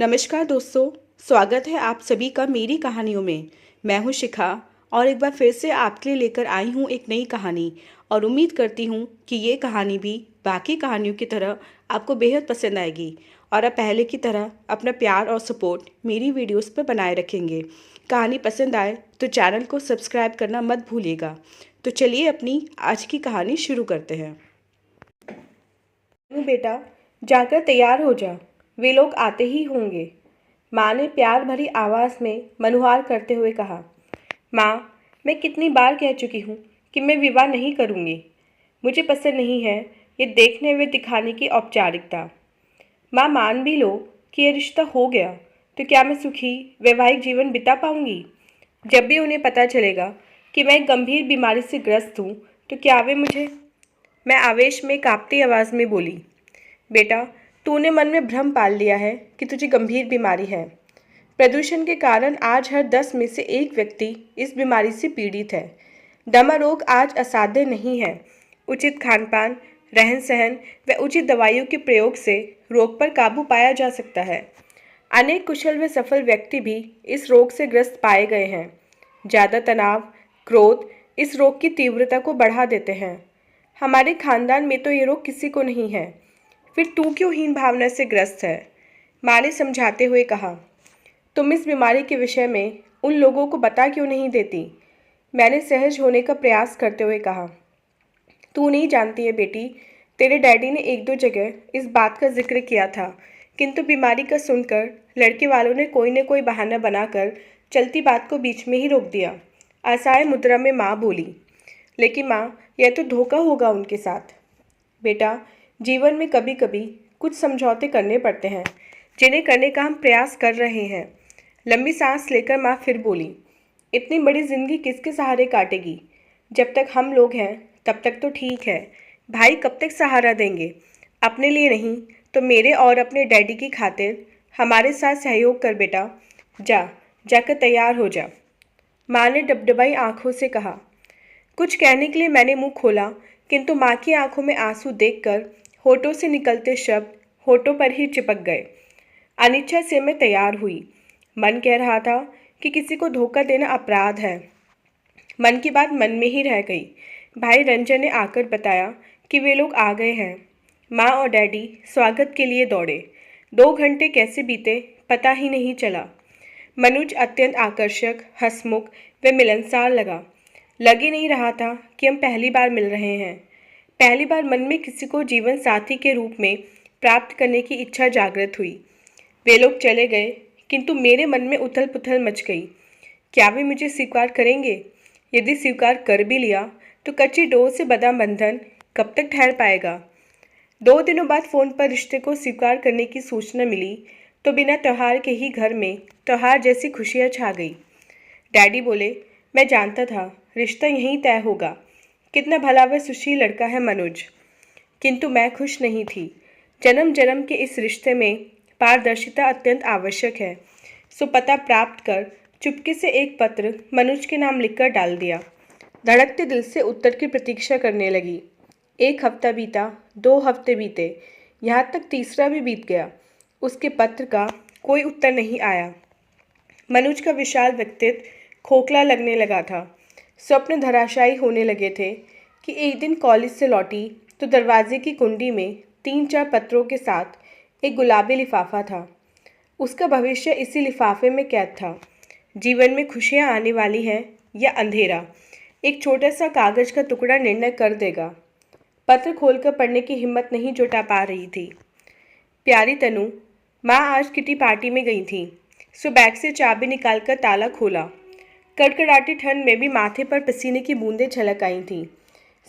नमस्कार दोस्तों। स्वागत है आप सभी का मेरी कहानियों में। मैं हूं शिखा और एक बार फिर से आपके लिए लेकर आई हूं एक नई कहानी और उम्मीद करती हूं कि ये कहानी भी बाकी कहानियों की तरह आपको बेहद पसंद आएगी और आप पहले की तरह अपना प्यार और सपोर्ट मेरी वीडियोस पर बनाए रखेंगे। कहानी पसंद आए तो चैनल को सब्सक्राइब करना मत भूलिएगा। तो चलिए अपनी आज की कहानी शुरू करते हैं। बेटा, जाकर तैयार हो जा, वे लोग आते ही होंगे, माँ ने प्यार भरी आवाज़ में मनुहार करते हुए कहा। माँ, मैं कितनी बार कह चुकी हूँ कि मैं विवाह नहीं करूँगी। मुझे पसंद नहीं है ये देखने व दिखाने की औपचारिकता। माँ, मान भी लो कि ये रिश्ता हो गया तो क्या मैं सुखी वैवाहिक जीवन बिता पाऊँगी? जब भी उन्हें पता चलेगा कि मैं एक गंभीर बीमारी से ग्रस्त हूँ तो क्या वे मुझे। मैं आवेश में कांपती आवाज़ में बोली, बेटा, तूने मन में भ्रम पाल लिया है कि तुझे गंभीर बीमारी है। प्रदूषण के कारण आज हर 10 में से एक व्यक्ति इस बीमारी से पीड़ित है। दमा रोग आज असाध्य नहीं है। उचित खानपान, रहन सहन व उचित दवाइयों के प्रयोग से रोग पर काबू पाया जा सकता है। अनेक कुशल व सफल व्यक्ति भी इस रोग से ग्रस्त पाए गए हैं। ज़्यादा तनाव, क्रोध इस रोग की तीव्रता को बढ़ा देते हैं। हमारे खानदान में तो ये रोग किसी को नहीं है, फिर तू क्यों हीन भावना से ग्रस्त है? माँ ने समझाते हुए कहा। तुम इस बीमारी के विषय में उन लोगों को बता क्यों नहीं देती? मैंने सहज होने का प्रयास करते हुए कहा। तू नहीं जानती है बेटी, तेरे डैडी ने एक दो जगह इस बात का जिक्र किया था, किंतु बीमारी का सुनकर लड़के वालों ने कोई न कोई बहाना बनाकर चलती बात को बीच में ही रोक दिया। असहाय मुद्रा में माँ बोली, लेकिन माँ, यह तो धोखा होगा उनके साथ। बेटा, जीवन में कभी कभी कुछ समझौते करने पड़ते हैं, जिन्हें करने का हम प्रयास कर रहे हैं। लंबी सांस लेकर माँ फिर बोली, इतनी बड़ी जिंदगी किसके सहारे काटेगी? जब तक हम लोग हैं तब तक तो ठीक है। भाई कब तक सहारा देंगे? अपने लिए नहीं तो मेरे और अपने डैडी की खातिर हमारे साथ सहयोग कर बेटा। जाकर तैयार हो जा। माँ ने डबडबाई आंखों से कहा। कुछ कहने के लिए मैंने मुंह खोला, किंतु माँ की आंखों में आंसू देखकर होठों से निकलते शब्द होठों पर ही चिपक गए। अनिच्छा से मैं तैयार हुई। मन कह रहा था कि किसी को धोखा देना अपराध है। मन की बात मन में ही रह गई। भाई रंजन ने आकर बताया कि वे लोग आ गए हैं। माँ और डैडी स्वागत के लिए दौड़े। 2 घंटे कैसे बीते पता ही नहीं चला। मनुज अत्यंत आकर्षक, हंसमुख व मिलनसार लगा। लग ही नहीं रहा था कि हम पहली बार मिल रहे हैं। पहली बार मन में किसी को जीवन साथी के रूप में प्राप्त करने की इच्छा जागृत हुई। वे लोग चले गए, किंतु मेरे मन में उथल पुथल मच गई। क्या वे मुझे स्वीकार करेंगे? यदि स्वीकार कर भी लिया तो कच्ची डोर से बंधा बंधन कब तक ठहर पाएगा? 2 दिनों बाद फ़ोन पर रिश्ते को स्वीकार करने की सूचना मिली तो बिना त्योहार के ही घर में त्योहार जैसी खुशियाँ छा गई। डैडी बोले, मैं जानता था रिश्ता यहीं तय होगा। कितना भला व सुशील लड़का है मनोज। किंतु मैं खुश नहीं थी। जन्म जन्म के इस रिश्ते में पारदर्शिता अत्यंत आवश्यक है। सो पता प्राप्त कर चुपके से एक पत्र मनोज के नाम लिखकर डाल दिया। धड़कते दिल से उत्तर की प्रतीक्षा करने लगी। 1 हफ्ता बीता, 2 हफ्ते बीते, यहाँ तक तीसरा भी बीत गया। उसके पत्र का कोई उत्तर नहीं आया। मनोज का विशाल व्यक्तित्व खोखला लगने लगा था। स्वप्न धराशायी होने लगे थे कि एक दिन कॉलेज से लौटी तो दरवाजे की कुंडी में 3-4 पत्रों के साथ एक गुलाबी लिफाफा था। उसका भविष्य इसी लिफाफे में कैद था। जीवन में खुशियाँ आने वाली हैं या अंधेरा, एक छोटा सा कागज का टुकड़ा निर्णय कर देगा। पत्र खोलकर पढ़ने की हिम्मत नहीं जुटा पा रही थी। प्यारी तनु, माँ आज किटी पार्टी में गई थी, सो बैग से चाबी निकालकर ताला खोला। कड़कड़ाटी ठंड में भी माथे पर पसीने की बूंदें छलक आई थीं।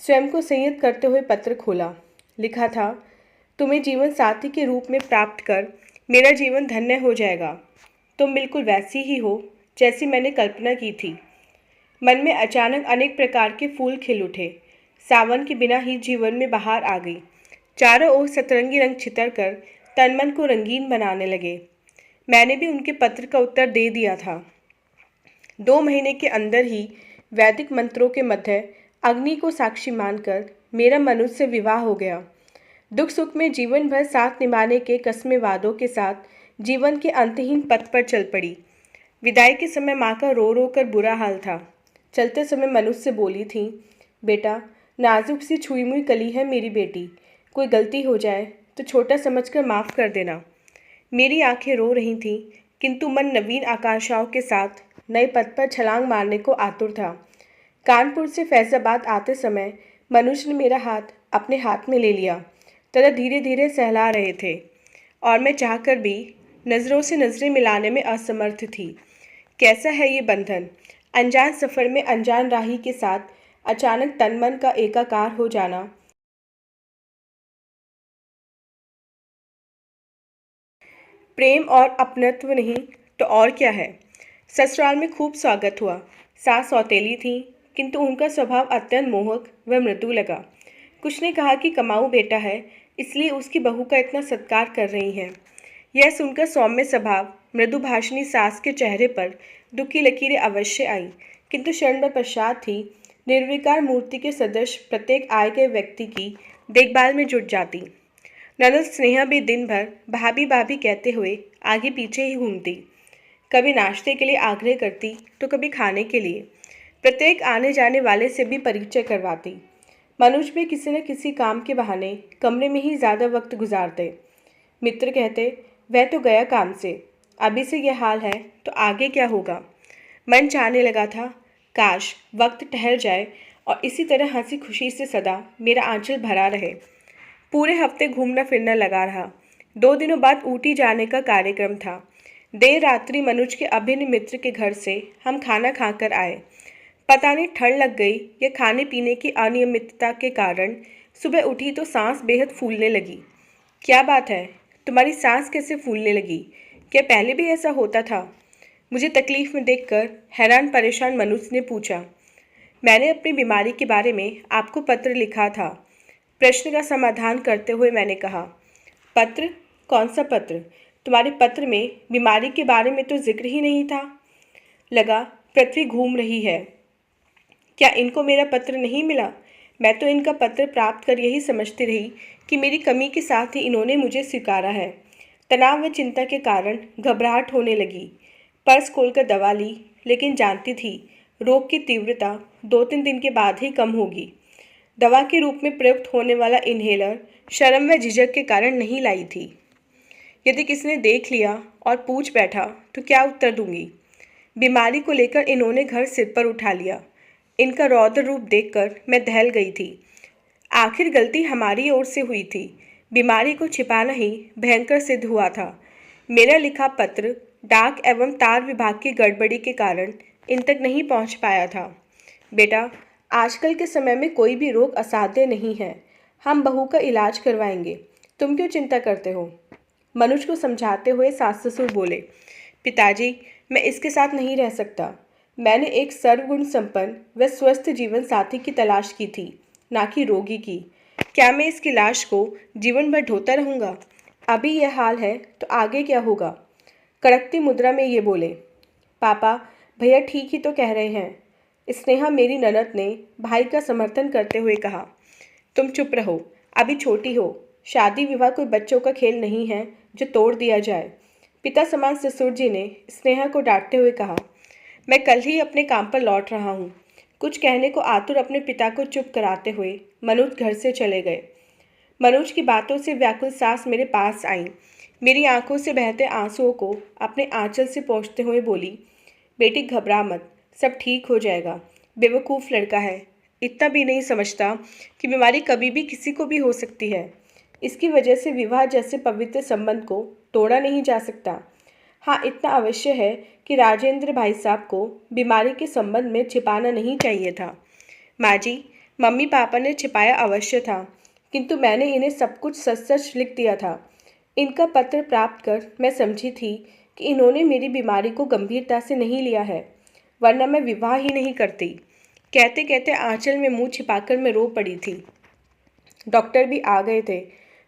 स्वयं को संयत करते हुए पत्र खोला। लिखा था, तुम्हें जीवन साथी के रूप में प्राप्त कर मेरा जीवन धन्य हो जाएगा। तुम बिल्कुल वैसी ही हो जैसी मैंने कल्पना की थी। मन में अचानक अनेक प्रकार के फूल खिल उठे। सावन के बिना ही जीवन में बहार आ गई। चारों ओर सतरंगी रंग छितर कर तन मन को रंगीन बनाने लगे। मैंने भी उनके पत्र का उत्तर दे दिया था। 2 महीने के अंदर ही वैदिक मंत्रों के मध्य अग्नि को साक्षी मानकर मेरा मनुज से विवाह हो गया। दुख सुख में जीवन भर साथ निभाने के कस्मे वादों के साथ जीवन के अंतहीन पथ पर चल पड़ी। विदाई के समय माँ का रो रो कर बुरा हाल था। चलते समय मनुष्य से बोली थी, बेटा, नाजुक सी छुई मुई कली है मेरी बेटी, कोई गलती हो जाए तो छोटा समझकर माफ़ कर देना। मेरी आंखें रो रही थीं, किंतु मन नवीन आकांक्षाओं के साथ नए पथ पर छलांग मारने को आतुर था। कानपुर से फैजाबाद आते समय मनुष्य ने मेरा हाथ अपने हाथ में ले लिया तथा धीरे धीरे सहला रहे थे, और मैं चाहकर भी नज़रों से नज़रें मिलाने में असमर्थ थी। कैसा है ये बंधन, अनजान सफ़र में अनजान राही के साथ अचानक तन मन का एकाकार हो जाना। प्रेम और अपनत्व नहीं तो और क्या है। ससुराल में खूब स्वागत हुआ। सास सौतेली थी, किंतु उनका स्वभाव अत्यंत मोहक व मृदु लगा। कुछ ने कहा कि कमाऊ बेटा है, इसलिए उसकी बहू का इतना सत्कार कर रही हैं। यह सुनकर सौम्य स्वभाव मृदु भाषिणी सास के चेहरे पर दुख की लकीरें अवश्य आई, किंतु क्षण भर पश्चात ही निर्विकार मूर्ति के सदृश प्रत्येक आए गए व्यक्ति की देखभाल में जुट जाती। ननद स्नेहा भी दिन भर भाभी भाभी कहते हुए आगे पीछे ही घूमती। कभी नाश्ते के लिए आग्रह करती तो कभी खाने के लिए। प्रत्येक आने जाने वाले से भी परिचय करवाती। मनुष्य भी किसी न किसी काम के बहाने कमरे में ही ज़्यादा वक्त गुजारते। मित्र कहते, वह तो गया काम से, अभी से यह हाल है तो आगे क्या होगा। मन चाहने लगा था, काश वक्त ठहर जाए और इसी तरह हंसी खुशी से सदा मेरा आंचल भरा रहे। पूरे हफ्ते घूमना फिरना लगा रहा। 2 दिनों बाद ऊटी जाने का कार्यक्रम था। देर रात्रि मनुज के अभिन्न मित्र के घर से हम खाना खाकर आए। पता नहीं ठंड लग गई या खाने पीने की अनियमितता के कारण सुबह उठी तो सांस बेहद फूलने लगी। क्या बात है, तुम्हारी सांस कैसे फूलने लगी? क्या पहले भी ऐसा होता था? मुझे तकलीफ में देखकर हैरान परेशान मनुज ने पूछा। मैंने अपनी बीमारी के बारे में आपको पत्र लिखा था। प्रश्न का समाधान करते हुए मैंने कहा। पत्र? कौन सा पत्र? तुम्हारे पत्र में बीमारी के बारे में तो जिक्र ही नहीं था। लगा पृथ्वी घूम रही है। क्या इनको मेरा पत्र नहीं मिला? मैं तो इनका पत्र प्राप्त कर यही समझती रही कि मेरी कमी के साथ ही इन्होंने मुझे स्वीकारा है। तनाव व चिंता के कारण घबराहट होने लगी। पर्स खोलकर दवा ली, लेकिन जानती थी रोग की तीव्रता 2-3 दिन के बाद ही कम होगी। दवा के रूप में प्रयुक्त होने वाला इन्हेलर शर्म व झिझक के कारण नहीं लाई थी। यदि किसी ने देख लिया और पूछ बैठा तो क्या उत्तर दूंगी। बीमारी को लेकर इन्होंने घर सिर पर उठा लिया। इनका रौद्र रूप देखकर मैं दहल गई थी। आखिर गलती हमारी ओर से हुई थी। बीमारी को छिपाना ही भयंकर सिद्ध हुआ था। मेरा लिखा पत्र डाक एवं तार विभाग की गड़बड़ी के कारण इन तक नहीं पहुंच पाया था। बेटा, आजकल के समय में कोई भी रोग असाध्य नहीं है। हम बहू का इलाज करवाएंगे, तुम क्यों चिंता करते हो? मनुज को समझाते हुए सास ससुर बोले, पिताजी, मैं इसके साथ नहीं रह सकता। मैंने एक सर्वगुण संपन्न व स्वस्थ जीवन साथी की तलाश की थी, ना कि रोगी की। क्या मैं इसकी लाश को जीवन भर ढोता रहूँगा? अभी यह हाल है तो आगे क्या होगा? कड़कती मुद्रा में ये बोले। पापा, भैया ठीक ही तो कह रहे हैं। स्नेहा मेरी ननद ने भाई का समर्थन करते हुए कहा। तुम चुप रहो, अभी छोटी हो। शादी विवाह कोई बच्चों का खेल नहीं है जो तोड़ दिया जाए। पिता समान ससुर जी ने स्नेहा को डांटते हुए कहा। मैं कल ही अपने काम पर लौट रहा हूँ। कुछ कहने को आतुर अपने पिता को चुप कराते हुए मनोज घर से चले गए। मनोज की बातों से व्याकुल सास मेरे पास आई। मेरी आंखों से बहते आंसुओं को अपने आंचल से पोंछते हुए बोली, बेटी घबरा मत, सब ठीक हो जाएगा। बेवकूफ़ लड़का है, इतना भी नहीं समझता कि बीमारी कभी भी किसी को भी हो सकती है। इसकी वजह से विवाह जैसे पवित्र संबंध को तोड़ा नहीं जा सकता। हाँ, इतना अवश्य है कि राजेंद्र भाई साहब को बीमारी के संबंध में छिपाना नहीं चाहिए था। माँ जी, मम्मी पापा ने छिपाया अवश्य था, किंतु मैंने इन्हें सब कुछ सच सच लिख दिया था। इनका पत्र प्राप्त कर मैं समझी थी कि इन्होंने मेरी बीमारी को गंभीरता से नहीं लिया है, वरना मैं विवाह ही नहीं करती। कहते कहते आंचल में मुंह छिपाकर मैं रो पड़ी थी। डॉक्टर भी आ गए थे।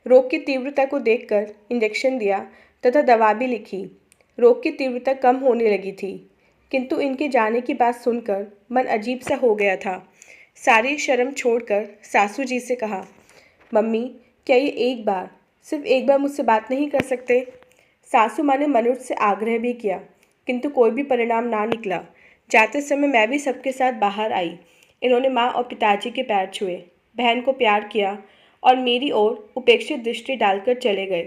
रोग की तीव्रता को देखकर इंजेक्शन दिया तथा दवा भी लिखी। रोग की तीव्रता कम होने लगी थी, किंतु इनके जाने की बात सुनकर मन अजीब सा हो गया था। सारी शर्म छोड़कर सासू जी से कहा, मम्मी, क्या ये एक बार, सिर्फ एक बार मुझसे बात नहीं कर सकते? सासू माँ ने मनोज से आग्रह भी किया, किंतु कोई भी परिणाम ना निकला। जाते समय मैं भी सबके साथ बाहर आई। इन्होंने माँ और पिताजी के पैर छुए, बहन को प्यार किया और मेरी ओर उपेक्षित दृष्टि डालकर चले गए।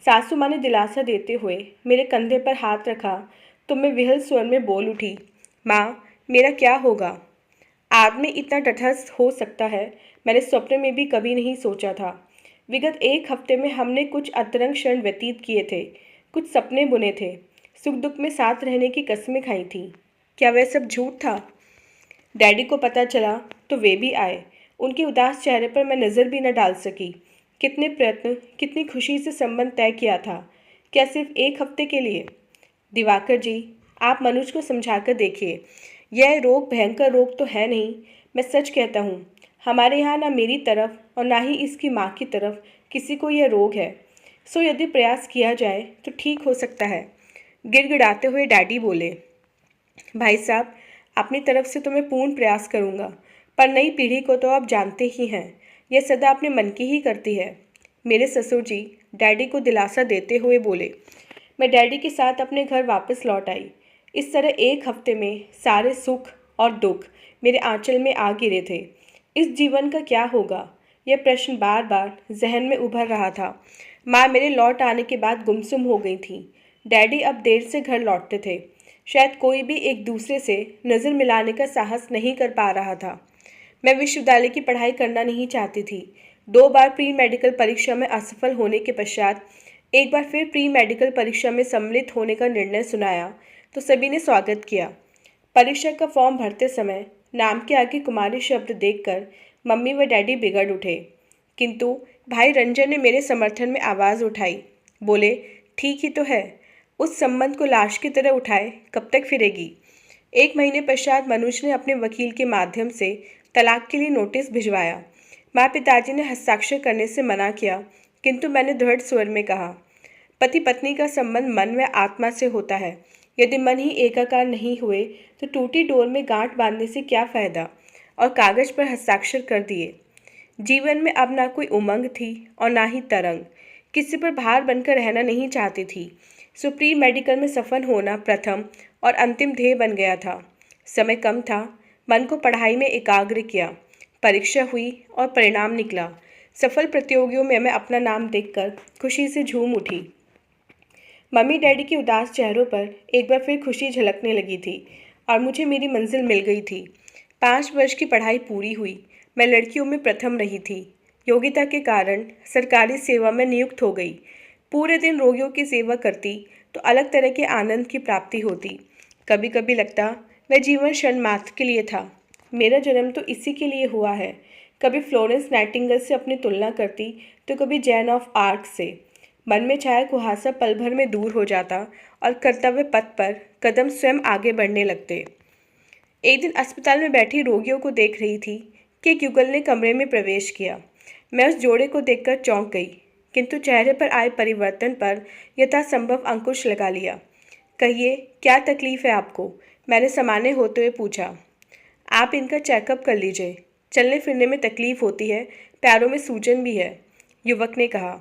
सासू माँ ने दिलासा देते हुए मेरे कंधे पर हाथ रखा तो मैं विहल स्वर में बोल उठी, माँ, मेरा क्या होगा? आदमी इतना तटस्थ हो सकता है, मैंने स्वप्न में भी कभी नहीं सोचा था। विगत एक हफ्ते में हमने कुछ अंतरंग क्षण व्यतीत किए थे, कुछ सपने बुने थे, सुख दुख में साथ रहने की कस्में खाई थी। क्या वह सब झूठ था? डैडी को पता चला तो वे भी आए। उनके उदास चेहरे पर मैं नज़र भी न डाल सकी। कितने प्रयत्न, कितनी खुशी से संबंध तय किया था। क्या सिर्फ एक हफ्ते के लिए? दिवाकर जी, आप मनुज को समझाकर देखिए। यह रोग भयंकर रोग तो है नहीं। मैं सच कहता हूँ, हमारे यहाँ ना मेरी तरफ और ना ही इसकी माँ की तरफ किसी को यह रोग है। सो यदि प्रयास किया जाए तो ठीक हो सकता है। गिड़गिड़ाते हुए डैडी बोले, भाई साहब, अपनी तरफ से तो मैं पूर्ण प्रयास करूँगा, पर नई पीढ़ी को तो आप जानते ही हैं, यह सदा अपने मन की ही करती है। मेरे ससुर जी डैडी को दिलासा देते हुए बोले। मैं डैडी के साथ अपने घर वापस लौट आई। इस तरह एक हफ्ते में सारे सुख और दुख मेरे आंचल में आ गिरे थे। इस जीवन का क्या होगा, यह प्रश्न बार बार जहन में उभर रहा था। माँ मेरे लौट आने के बाद गुमसुम हो गई थी। डैडी अब देर से घर लौटते थे। शायद कोई भी एक दूसरे से नज़र मिलाने का साहस नहीं कर पा रहा था। मैं विश्वविद्यालय की पढ़ाई करना नहीं चाहती थी। 2 बार प्री मेडिकल परीक्षा में असफल होने के पश्चात एक बार फिर प्री मेडिकल परीक्षा में सम्मिलित होने का निर्णय सुनाया तो सभी ने स्वागत किया। परीक्षा का फॉर्म भरते समय नाम के आगे कुमारी शब्द देखकर मम्मी व डैडी बिगड़ उठे, किंतु भाई रंजन ने मेरे समर्थन में आवाज़ उठाई। बोले, ठीक ही तो है, उस संबंध को लाश की तरह उठाए कब तक फिरेगी। 1 महीने पश्चात मनुज ने अपने वकील के माध्यम से तलाक के लिए नोटिस भिजवाया। माँ पिताजी ने हस्ताक्षर करने से मना किया, किंतु मैंने दृढ़ स्वर में कहा, पति पत्नी का संबंध मन व आत्मा से होता है। यदि मन ही एकाकार नहीं हुए तो टूटी डोर में गांठ बांधने से क्या फ़ायदा। और कागज पर हस्ताक्षर कर दिए। जीवन में अब ना कोई उमंग थी और ना ही तरंग। किसी पर भार बनकर रहना नहीं चाहती थी। सो प्री मेडिकल में सफल होना प्रथम और अंतिम ध्येय बन गया था। समय कम था, मन को पढ़ाई में एकाग्र किया। परीक्षा हुई और परिणाम निकला। सफल प्रतियोगियों में मैं अपना नाम देखकर खुशी से झूम उठी। मम्मी डैडी के उदास चेहरों पर एक बार फिर खुशी झलकने लगी थी और मुझे मेरी मंजिल मिल गई थी। 5 वर्ष की पढ़ाई पूरी हुई। मैं लड़कियों में प्रथम रही थी। योग्यता के कारण सरकारी सेवा में नियुक्त हो गई। पूरे दिन रोगियों की सेवा करती तो अलग तरह के आनंद की प्राप्ति होती। कभी कभी लगता मैं जीवन क्षण मात्र के लिए था। मेरा जन्म तो इसी के लिए हुआ है। कभी फ्लोरेंस नाइटिंगेल से अपनी तुलना करती तो कभी जैन ऑफ आर्क से। मन में छाया कुहासा पल भर में दूर हो जाता और कर्तव्य पथ पर कदम स्वयं आगे बढ़ने लगते। एक दिन अस्पताल में बैठी रोगियों को देख रही थी कि एक युगल ने कमरे में प्रवेश किया। मैं उस जोड़े को देखकर चौंक गई, किंतु चेहरे पर आए परिवर्तन पर यथासंभव अंकुश लगा लिया। कहिए, क्या तकलीफ है आपको? मैंने सामान्य होते हुए पूछा। आप इनका चेकअप कर लीजिए। चलने फिरने में तकलीफ होती है, पैरों में सूजन भी है, युवक ने कहा।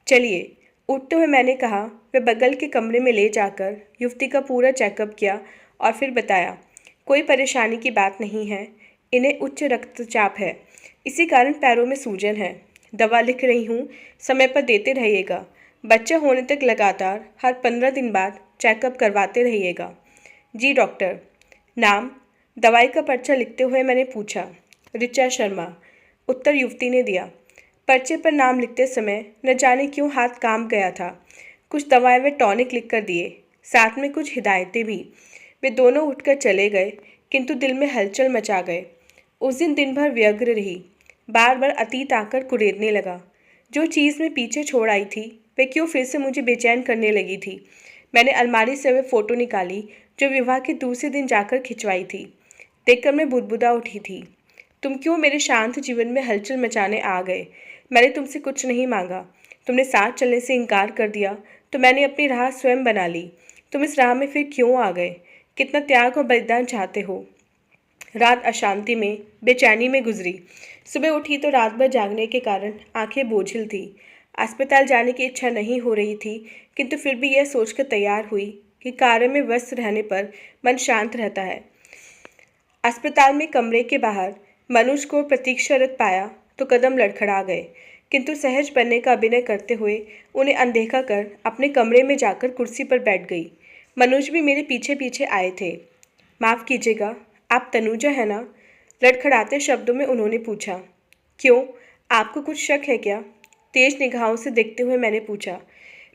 चलिए। उठते हुए मैंने कहा। वे बगल के कमरे में ले जाकर युवती का पूरा चेकअप किया और फिर बताया, कोई परेशानी की बात नहीं है, इन्हें उच्च रक्तचाप है, इसी कारण पैरों में सूजन है। दवा लिख रही हूँ, समय पर देते रहिएगा। बच्चा होने तक लगातार हर 15 दिन बाद चेकअप करवाते रहिएगा। जी डॉक्टर। नाम? दवाई का पर्चा लिखते हुए मैंने पूछा। ऋचा शर्मा, उत्तर युवती ने दिया। पर्चे पर नाम लिखते समय न जाने क्यों हाथ काम गया था। कुछ दवाएं व टॉनिक लिख कर दिए, साथ में कुछ हिदायतें भी। वे दोनों उठकर चले गए, किंतु दिल में हलचल मचा गए। उस दिन भर व्यग्र रही। बार बार अतीत आकर कुरेदने लगा। जो चीज़ मैं पीछे छोड़ आई थी वे क्यों फिर से मुझे बेचैन करने लगी थी। मैंने अलमारी से वे फ़ोटो निकाली जो विवाह के दूसरे दिन जाकर खिंचवाई थी। देखकर मैं बुदबुदा उठी थी। तुम क्यों मेरे शांत जीवन में हलचल मचाने आ गए? मैंने तुमसे कुछ नहीं मांगा। तुमने साथ चलने से इनकार कर दिया तो मैंने अपनी राह स्वयं बना ली। तुम इस राह में फिर क्यों आ गए? कितना त्याग और बलिदान चाहते हो? रात अशांति में, बेचैनी में गुजरी। सुबह उठी तो रात भर जागने के कारण आंखें बोझिल थी। अस्पताल जाने की इच्छा नहीं हो रही थी, किंतु फिर भी यह सोचकर तैयार हुई कि कार्य में व्यस्त रहने पर मन शांत रहता है। अस्पताल में कमरे के बाहर मनुज को प्रतीक्षारत पाया तो कदम लड़खड़ा गए, किंतु सहज बनने का अभिनय करते हुए उन्हें अनदेखा कर अपने कमरे में जाकर कुर्सी पर बैठ गई। मनुज भी मेरे पीछे पीछे आए थे। माफ़ कीजिएगा, आप तनुजा है ना? लड़खड़ाते शब्दों में उन्होंने पूछा। क्यों, आपको कुछ शक है क्या? तेज निगाहों से देखते हुए मैंने पूछा।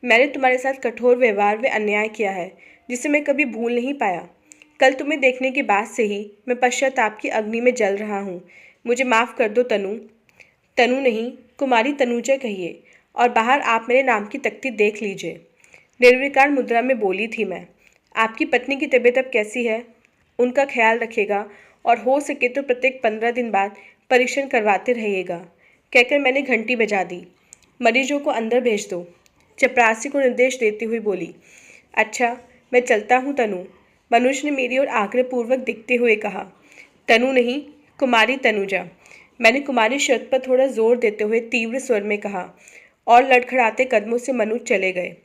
मैंने तुम्हारे साथ कठोर व्यवहार व अन्याय किया है, जिसे मैं कभी भूल नहीं पाया। कल तुम्हें देखने के बाद से ही मैं पश्चाताप की अग्नि में जल रहा हूँ। मुझे माफ़ कर दो तनु। तनु नहीं, कुमारी तनुजा कहिए, और बाहर आप मेरे नाम की तख्ती देख लीजिए। निर्विकार मुद्रा में बोली थी मैं। आपकी पत्नी की तबीयत अब कैसी है? उनका ख्याल रखिएगा और हो सके तो प्रत्येक 15 दिन बाद परीक्षण करवाते रहिएगा, कहकर मैंने घंटी बजा दी। मरीजों को अंदर भेज दो, चपरासी को निर्देश देती हुई बोली। अच्छा, मैं चलता हूँ तनु, मनुज ने मेरी ओर आग्रहपूर्वक दिखते हुए कहा। तनु नहीं, कुमारी तनुजा, मैंने कुमारी शब्द पर थोड़ा जोर देते हुए तीव्र स्वर में कहा, और लड़खड़ाते कदमों से मनुज चले गए।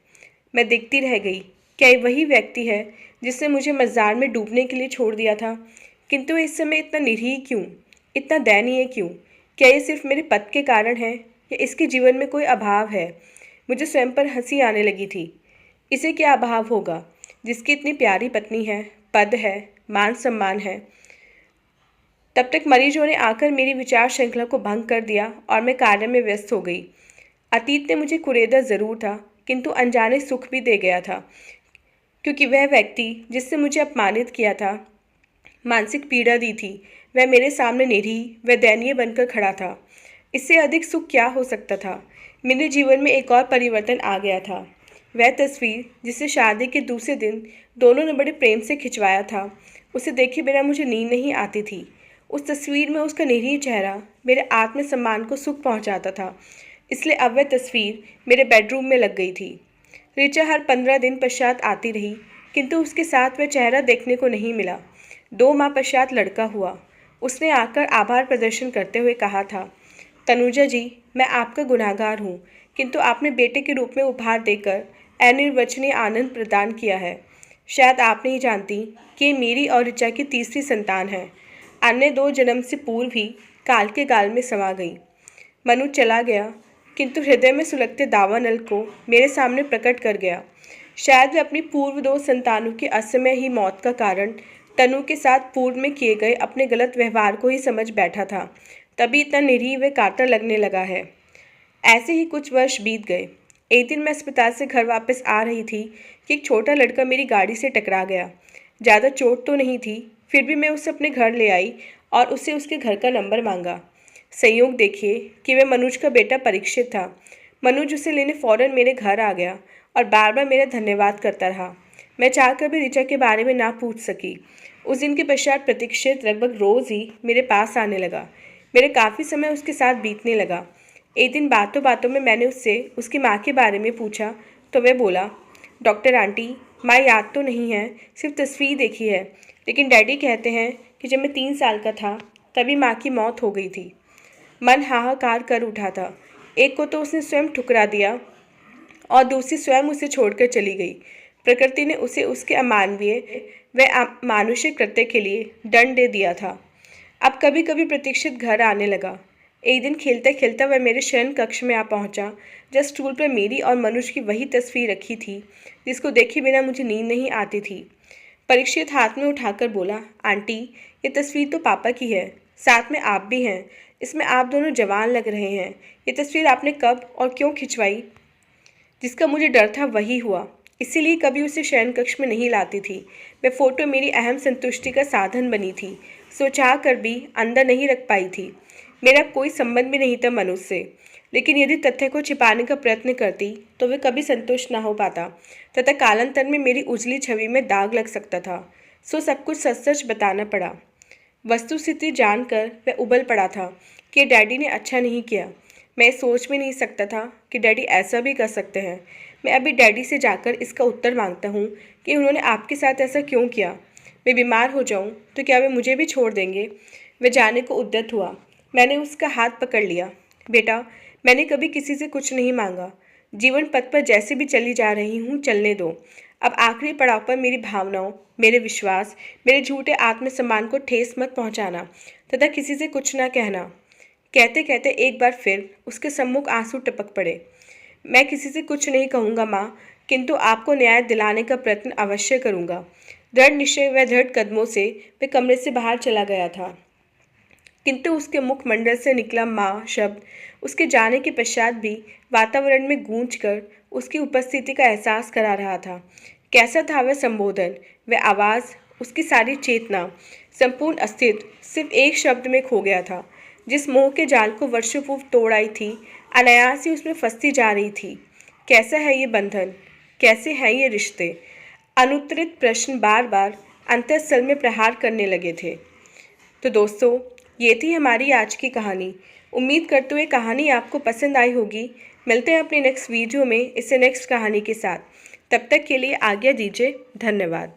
मैं देखती रह गई। क्या ये वही व्यक्ति है जिसने मुझे मज़ार में डूबने के लिए छोड़ दिया था? किंतु इस समय इतना निरीह क्यों, इतना दयनीय क्यों? क्या ये सिर्फ मेरे पद के कारण है या इसके जीवन में कोई अभाव है? मुझे स्वयं पर हंसी आने लगी थी। इसे क्या अभाव होगा जिसकी इतनी प्यारी पत्नी है, पद है, मान सम्मान है? तब तक मरीजों ने आकर मेरी विचार श्रृंखला को भंग कर दिया और मैं कार्य में व्यस्त हो गई। अतीत ने मुझे कुरेदा ज़रूर था, किंतु अनजाने सुख भी दे गया था, क्योंकि वह व्यक्ति जिससे मुझे अपमानित किया था, मानसिक पीड़ा दी थी, वह मेरे सामने निरीह व दयनीय बनकर खड़ा था। इससे अधिक सुख क्या हो सकता था? मेरे जीवन में एक और परिवर्तन आ गया था। वह तस्वीर जिसे शादी के दूसरे दिन दोनों ने बड़े प्रेम से खिंचवाया था, उसे देखे बिना मुझे नींद नहीं आती थी। उस तस्वीर में उसका निरीह चेहरा मेरे आत्मसम्मान को सुख पहुंचाता था, इसलिए अब वह तस्वीर मेरे बेडरूम में लग गई थी। ऋचा हर 15 दिन पश्चात आती रही, किंतु उसके साथ वह चेहरा देखने को नहीं मिला। 2 माह पश्चात लड़का हुआ। उसने आकर आभार प्रदर्शन करते हुए कहा था, तनुजा जी, मैं आपका गुनहगार हूँ, किंतु आपने बेटे के रूप में उपहार देकर अनिर्वचनीय आनंद प्रदान किया है। शायद आप नहीं जानती कि ये मेरी और ऋचा की तीसरी संतान है। अन्य 2 जन्म से पूर्व ही काल के गाल में समा गई। मनु चला गया, किंतु हृदय में सुलगते दावानल को मेरे सामने प्रकट कर गया। शायद वह अपनी पूर्व 2 संतानों की असमय ही मौत का कारण तनु के साथ पूर्व में किए गए अपने गलत व्यवहार को ही समझ बैठा था, तभी इतना निरीह व कातर लगने लगा है। ऐसे ही कुछ वर्ष बीत गए। एक दिन मैं अस्पताल से घर वापस आ रही थी कि एक छोटा लड़का मेरी गाड़ी से टकरा गया। ज़्यादा चोट तो नहीं थी, फिर भी मैं उसे अपने घर ले आई और उससे उसके घर का नंबर मांगा। संयोग देखिए कि वह मनुज का बेटा परीक्षित था। मनुज उसे लेने फ़ौरन मेरे घर आ गया और बार बार मेरा धन्यवाद करता रहा। मैं चाहकर भी ऋचा के बारे में ना पूछ सकी। उस दिन के पश्चात प्रतीक्षित लगभग रोज़ ही मेरे पास आने लगा। मेरे काफ़ी समय उसके साथ बीतने लगा। एक दिन बातों बातों में मैंने उससे उसकी माँ के बारे में पूछा तो वह बोला, डॉक्टर आंटी, माँ याद तो नहीं है, सिर्फ तस्वीर देखी है, लेकिन डैडी कहते हैं कि जब मैं 3 साल का था तभी माँ की मौत हो गई थी। मन हाहाकार कर उठा था। एक को तो उसने स्वयं ठुकरा दिया और दूसरी स्वयं उसे छोड़कर चली गई। प्रकृति ने उसे उसके अमानवीय व अमानुषिक कृत्य के लिए दंड दे दिया था। अब कभी कभी प्रतीक्षित घर आने लगा। एक दिन खेलते खेलते वह मेरे शयन कक्ष में आ पहुंचा, जब स्टूल पर मेरी और मनुज की वही तस्वीर रखी थी जिसको देखे बिना मुझे नींद नहीं आती थी। परीक्षित हाथ में उठाकर बोला, आंटी, ये तस्वीर तो पापा की है, साथ में आप भी हैं। इसमें आप दोनों जवान लग रहे हैं। ये तस्वीर आपने कब और क्यों खिंचवाई? जिसका मुझे डर था वही हुआ, इसीलिए कभी उसे शयन कक्ष में नहीं लाती थी। वह फ़ोटो मेरी अहम संतुष्टि का साधन बनी थी। सोचा कर भी अंदर नहीं रख पाई थी। मेरा कोई संबंध भी नहीं था मनुष्य से, लेकिन यदि तथ्य को छिपाने का प्रयत्न करती तो वह कभी संतुष्ट न हो पाता तथा कालांतर में मेरी उजली छवि में दाग लग सकता था। सो सब कुछ सच सच बताना पड़ा। वस्तुस्थिति जानकर वह उबल पड़ा था कि डैडी ने अच्छा नहीं किया। मैं सोच भी नहीं सकता था कि डैडी ऐसा भी कर सकते हैं। मैं अभी डैडी से जाकर इसका उत्तर मांगता हूँ कि उन्होंने आपके साथ ऐसा क्यों किया। मैं बीमार हो जाऊँ तो क्या वे मुझे भी छोड़ देंगे? वह जाने को उद्यत हुआ। मैंने उसका हाथ पकड़ लिया। बेटा, मैंने कभी किसी से कुछ नहीं मांगा। जीवन पथ पर जैसे भी चली जा रही हूँ, चलने दो। अब आखिरी पड़ाव पर मेरी भावनाओं, मेरे विश्वास, मेरे झूठे आत्मसम्मान को ठेस मत पहुँचाना तथा किसी से कुछ ना कहना। कहते कहते एक बार फिर उसके सम्मुख आंसू टपक पड़े। मैं किसी से कुछ नहीं कहूँगा माँ, किंतु आपको न्याय दिलाने का प्रयत्न अवश्य करूँगा। दृढ़ निश्चय व दृढ़ कदमों से वह कमरे से बाहर चला गया था, किंतु उसके मुखमंडल से निकला माँ शब्द उसके जाने के पश्चात भी वातावरण में गूंजकर उसकी उपस्थिति का एहसास करा रहा था। कैसा था वह संबोधन, वह आवाज़, उसकी सारी चेतना, संपूर्ण अस्तित्व सिर्फ एक शब्द में खो गया था। जिस मोह के जाल को वर्षों पूर्व तोड़ आई थी, अनायास ही उसमें फंसती जा रही थी। कैसा है ये बंधन, कैसे हैं ये रिश्ते? अनुत्तरित प्रश्न बार बार अंतःस्थल में प्रहार करने लगे थे। तो दोस्तों, ये थी हमारी आज की कहानी। उम्मीद करते हुए कहानी आपको पसंद आई होगी। मिलते हैं अपने नेक्स्ट वीडियो में इससे नेक्स्ट कहानी के साथ। तब तक के लिए आज्ञा दीजिए। धन्यवाद।